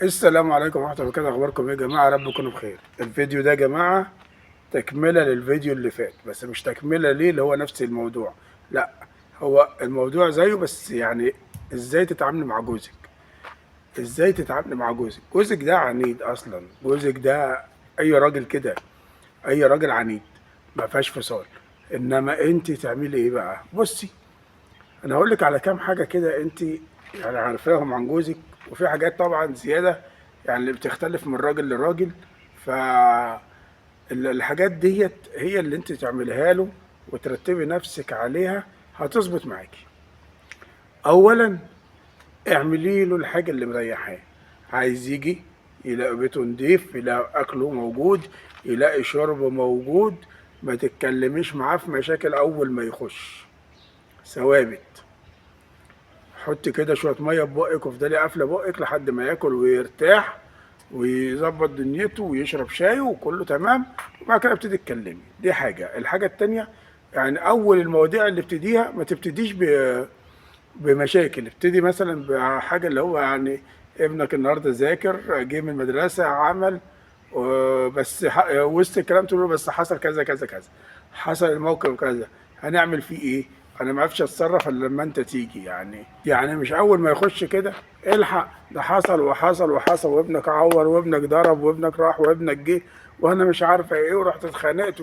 السلام عليكم ورحمة الله وبركاته. أخباركم إيه يا جماعة؟ رب تكونوا بخير. الفيديو ده يا جماعة تكملة للفيديو اللي فات، بس مش تكملة ليه اللي هو نفس الموضوع. لا، هو الموضوع زيه بس يعني إزاي تتعامل مع جوزك. إزاي تتعامل مع جوزك. جوزك ده عنيد أصلا. جوزك ده أي راجل كده، أي راجل عنيد، ما فيهاش فصال. إنما أنت تعملي إيه بقى؟ بصي، أنا هقول لك على كام حاجة كده أنت يعني عارفاهم عن جوزك، وفي حاجات طبعا زيادة يعني اللي بتختلف من راجل لراجل. فالحاجات ديت هي اللي انت تعملها له وترتبي نفسك عليها، هتظبط معاكي. اولا، اعملي له الحاجة اللي مريحاه. عايز يجي يلاقي بيته نضيف، يلاقي اكله موجود، يلاقي شربه موجود. ما تتكلميش معاه في مشاكل اول ما يخش. ثوابت. حطي كده شويه ميه في بقك وافضلي قافله بقك لحد ما ياكل ويرتاح ويظبط دنيته ويشرب شاي وكله تمام، وبعد كده ابتدي اتكلمي. دي حاجه. الحاجه التانيه، يعني اول المواضيع اللي ابتديها ما تبتديش بمشاكل. ابتدي مثلا بحاجه اللي هو يعني ابنك النهارده ذاكر، جه من المدرسه، عمل بس وسط الكلام تقول له بس حصل كذا كذا كذا، حصل الموقف كذا، هنعمل فيه ايه؟ انا ما اعرفش اتصرف الا لما انت تيجي. يعني مش اول ما يخش كده الحق ده حصل وحصل وحصل وابنك عور وابنك ضرب وابنك راح وابنك جه وانا مش عارفه ايه ورحت اتخانقت.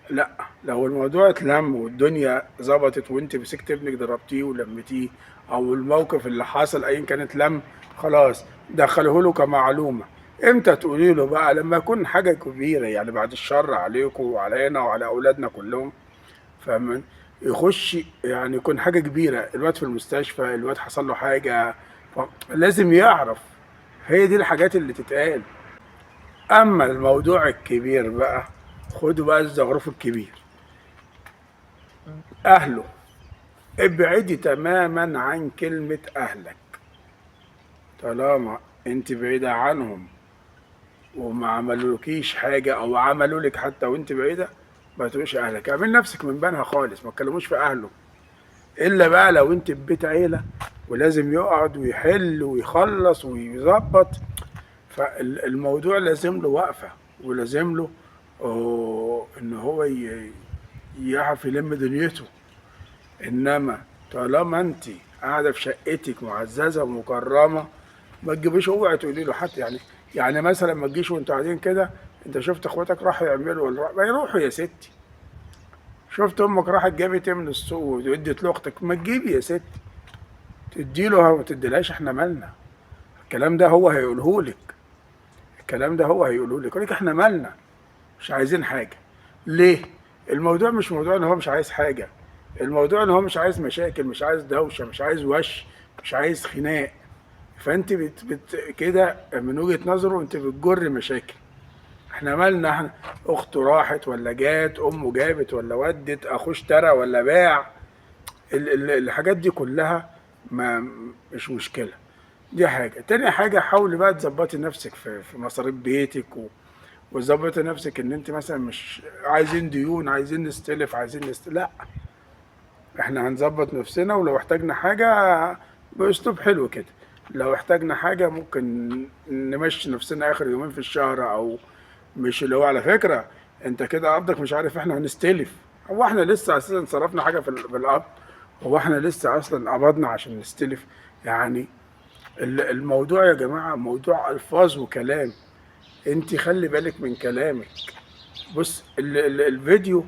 لا، لو الموضوع اتلم والدنيا ظبطت وانت مسكت ابنك ضربتيه ولمتيه، او الموقف اللي حصل ايا كان اتلم، خلاص دخله له كمعلومه. امتى تقولي له بقى؟ لما يكون حاجه كبيره، يعني بعد الشر عليكم وعلينا وعلى اولادنا كلهم، فاهم؟ يخش يعني يكون حاجه كبيره، الواد في المستشفى، الواد حصل له حاجه، لازم يعرف. هي دي الحاجات اللي تتقال. اما الموضوع الكبير بقى، خدوا بقى الزخرف الكبير. اهله. ابعدي تماما عن كلمة اهلك. طالما انت بعيدة عنهم وما عملولكيش حاجة او عملوا لك حتى وانت بعيدة، ما تقولش اهلك. اعمل نفسك من بينها خالص، ما تكلموش في اهله. الا بقى لو انت في بيت عيلة ولازم يقعد ويحل ويخلص ويظبط، فالموضوع لازم له وقفة، ولازم له ان هو يعرف يلم دنيته. انما طالما انت قاعده في شقتك معززه ومكرمه، ما تجيبيش. اوعي تقولي له حتى يعني مثلا ما تجيش وانتوا قاعدين كده، انت شفت اخواتك راحوا يعملوا ولا ما يروحوا يا ستي. شفت امك راحت جابت ايه من السوق وادت لاختك، ما تجيبي يا ستي. تدي له وما تديلهاش، احنا مالنا. الكلام ده هو هيقوله لك. الكلام ده هو هيقوله لك، يقول لك احنا مالنا، مش عايزين حاجه. ليه؟ الموضوع مش موضوع ان هو مش عايز حاجه. الموضوع ان هو مش عايز مشاكل، مش عايز دوشه، مش عايز وش، مش عايز خناق. فانت كده من وجهة نظره انت بتجر مشاكل. احنا مالنا احنا؟ اخته راحت ولا جات، امه جابت ولا ودت، اخوه اشترى ولا باع. الحاجات دي كلها ما مش مشكلة. دي حاجة. تاني حاجة، حاولي بقى تظبطي نفسك في مصاريف بيتك وتظبطي نفسك ان انت مثلا مش عايزين ديون، عايزين نستلف، لا، احنا هنظبط نفسنا، ولو احتاجنا حاجة بأسلوب حلو كده. لو احتاجنا حاجة ممكن نمشي نفسنا آخر يومين في الشهر، أو مش اللي هو على فكرة أنت كده قبضك مش عارف إحنا هنستلف. هو إحنا لسه أساسا صرفنا حاجة في القبض؟ هو إحنا لسه أصلا قبضنا عشان نستلف؟ يعني الموضوع يا جماعة موضوع ألفاظ وكلام. أنت خلي بالك من كلامك. بص، الفيديو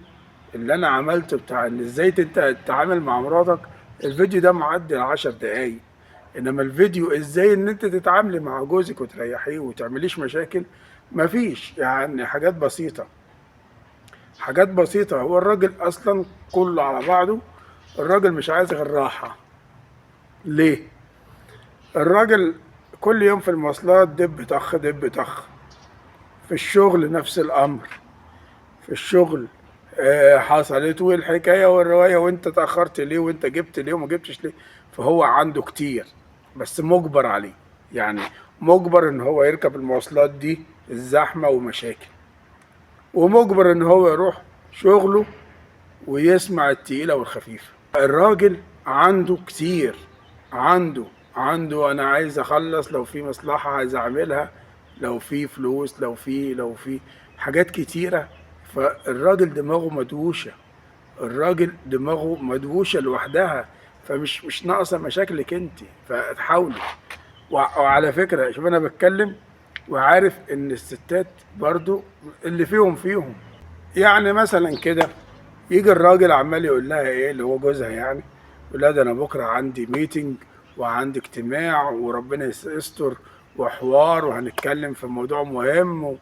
اللي انا عملته بتاع ان ازاي انت تتعامل مع مراتك، الفيديو ده معدي 10 دقايق. انما الفيديو ازاي ان انت تتعاملي مع جوزك وتريحيه وتعمليش مشاكل، مفيش. يعني حاجات بسيطة، حاجات بسيطة. هو الراجل اصلا كله على بعضه، الراجل مش عايز غير راحة. ليه؟ الراجل كل يوم في المواصلات دب طخ دب طخ، في الشغل نفس الامر. في الشغل حصلت والحكايه والروايه، وانت تاخرت ليه، وانت جبت ليه وما جبتش ليه. فهو عنده كتير، بس مجبر عليه. يعني مجبر ان هو يركب المواصلات دي الزحمه ومشاكل، ومجبر ان هو يروح شغله ويسمع التقيله والخفيفه. الراجل عنده كتير، عنده عنده انا عايز اخلص، لو في مصلحة عايز اعملها، لو في فلوس، لو في حاجات كتيرة. فالراجل دماغه مدوشة، الراجل دماغه مدوشة لوحدها، فمش مش ناقصة مشاكلك انت، فتحاولي. وعلى فكرة شوف انا بتكلم وعارف ان الستات برضو اللي فيهم. يعني مثلا كده يجي الراجل عمال يقول لها ايه، اللي هو جوزها يعني، يقول لها ده انا بكره عندي ميتنج وعندي اجتماع وربنا يستر وحوار وهنتكلم في موضوع مهم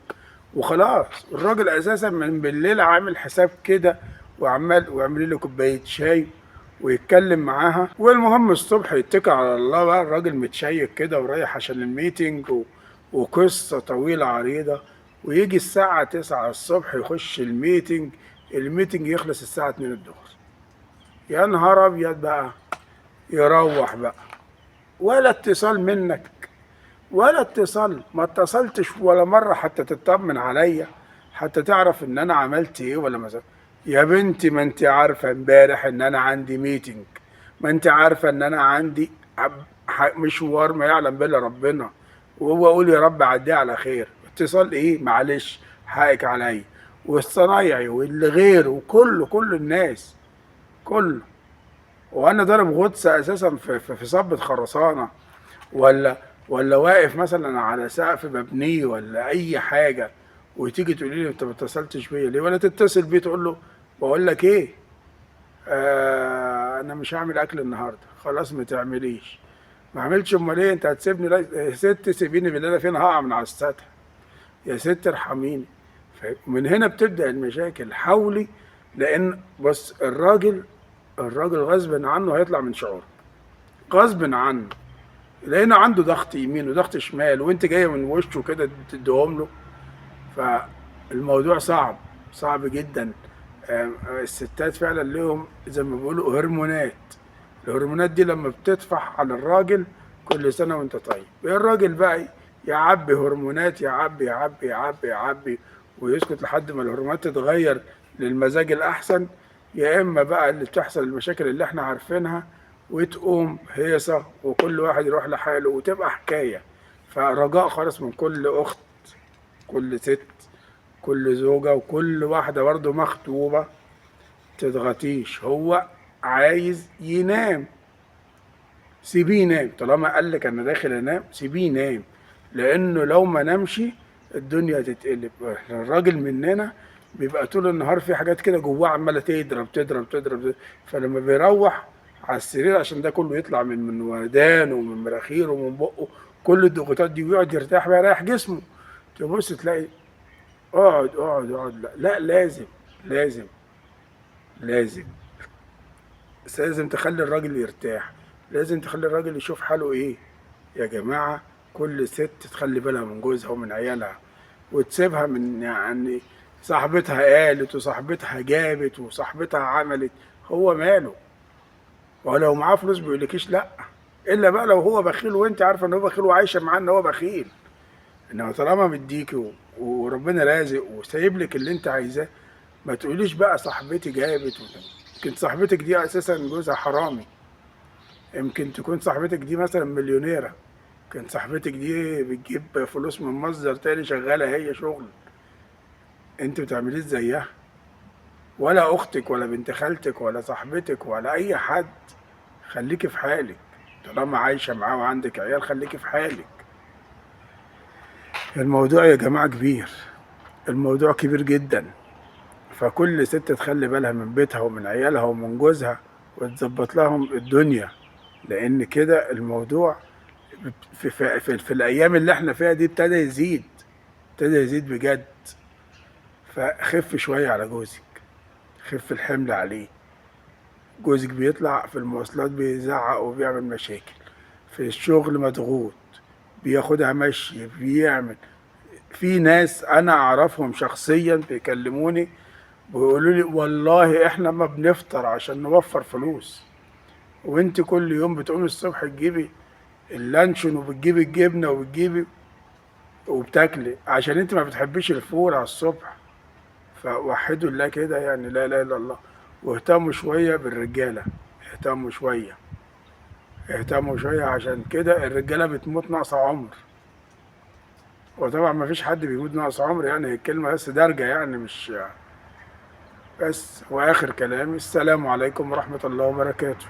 وخلاص. الراجل اساسا من بالليل عامل حساب كده، وعمال ويعمل له كوبايه شاي ويتكلم معاها، والمهم الصبح يتكل على الله بقى، الراجل متشيك كده ورايح عشان الميتنج وقصة طويلة عريضة. ويجي الساعة 9 الصبح يخش الميتنج، الميتنج يخلص الساعة 2 الظهر. يا نهار أبيض بقى، يروح بقى ولا اتصال منك، ولا اتصال، ما اتصلتش ولا مرة حتى تطمن عليا، حتى تعرف ان انا عملت ايه ولا مثلا. يا بنتي ما انت عارفة امبارح ان انا عندي ميتنج، ما انت عارفة ان انا عندي مشوار ما يعلم به الا ربنا، وهو اقول يا رب عديه على خير. اتصال ايه؟ معلش حقك عليا. والصنايعي واللي غيره وكله، كل الناس كله. وانا ضارب غطس اساسا في صبة خرسانة، ولا ولا واقف مثلا على سقف مبني ولا اي حاجه، وتيجي تقولي لي انت ما اتصلتش بيا ليه؟ ولا تتصل بيه تقول له بقول لك ايه، انا مش هعمل اكل النهارده، خلاص ما تعمليش. ما عملتش امال ايه؟ انت هتسيبني؟ لا يا ست سيبيني بالله، انا فين هقع من على السطح، يا ست ارحميني. من هنا بتبدا المشاكل. حاولي، لان بص الراجل غصب عنه هيطلع من شعوره، غصب عنه، لقينا عنده ضغط يمين وضغط شمال، وانت جايه من وشه كده تديهم له. فالموضوع صعب، صعب جدا. الستات فعلا لهم زي ما بيقولوا هرمونات، الهرمونات دي لما بتطفح على الراجل، كل سنه وانت طيب. الراجل بقى يعبي هرمونات، يعبي يعبي يعبي يعبي ويسكت لحد ما الهرمونات تتغير للمزاج الاحسن. يا اما بقى اللي بتحصل المشاكل اللي احنا عارفينها، وتقوم هيصة وكل واحد يروح لحاله وتبقى حكاية. فرجاء خالص من كل أخت، كل ست، كل زوجة وكل واحدة برضه مخطوبة، تضغطيش. هو عايز ينام، سيبيه ينام. طالما قال لك انا داخل انام، سيبيه ينام، لانه لو ما نامش الدنيا هتتقلب. احنا الراجل مننا بيبقى طول النهار في حاجات كده جواه عماله تضرب تضرب تضرب، فلما بيروح على السرير عشان ده كله يطلع من ودانه ومن مناخيره ومن بقه، كل الضغوطات دي، ويقعد يرتاح بقى، يريح جسمه. تبص تلاقي اقعد اقعد اقعد، لا, لا لازم، لازم لازم لازم تخلي الراجل يرتاح، لازم تخلي الراجل يشوف حاله ايه. يا جماعة كل ست تخلي بالها من جوزها ومن عيالها، وتسيبها من يعني صاحبتها قالت وصاحبتها جابت وصاحبتها عملت، هو ماله؟ ولو معاه فلوس بيقولكيش لا، الا بقى لو هو بخيل وانت عارفه ان هو بخيل وعايشه معاه ان هو بخيل. انما طالما مديكي وربنا رازق وسايب لك اللي انت عايزاه، ما تقوليش بقى صاحبتي جابت يمكن صاحبتك دي اساسا جوزها حرامي، يمكن تكون صاحبتك دي مثلا مليونيرة، كان صاحبتك دي بتجيب فلوس من مصدر تاني شغالة هي شغل، انت بتعمليش زيها. ولا اختك ولا بنت خالتك ولا صاحبتك ولا اي حد، خليكي في حالك. طالما عايشة معاه وعندك عيال خليكي في حالك. الموضوع يا جماعة كبير، الموضوع كبير جدا. فكل ست تخلي بالها من بيتها ومن عيالها ومن جوزها، وتظبط لهم الدنيا، لان كده الموضوع في الايام اللي احنا فيها دي ابتدى يزيد، ابتدى يزيد بجد. فخف شويه على جوزك، خف الحمل عليه. جوزك بيطلع في المواصلات بيزعق وبيعمل مشاكل، في الشغل مضغوط، بياخدها مشي، بيعمل. في ناس انا اعرفهم شخصيا بيكلموني بيقولوا لي والله احنا ما بنفطر عشان نوفر فلوس، وانت كل يوم بتقومي الصبح تجيبي اللانشون وبتجيبي الجبنه وبتجيبي وبتاكلي عشان انت ما بتحبيش الفول على الصبح. فوحدوا الله كده، يعني لا اله الا الله. واهتموا شويه بالرجاله، اهتموا شويه. اهتموا شوية، عشان كده الرجالة بتموت ناقصة عمر. وطبعا مفيش حد بيموت ناقص عمر، يعني هي الكلمة بس دارجة يعني، مش بس. وآخر كلامي السلام عليكم ورحمة الله وبركاته.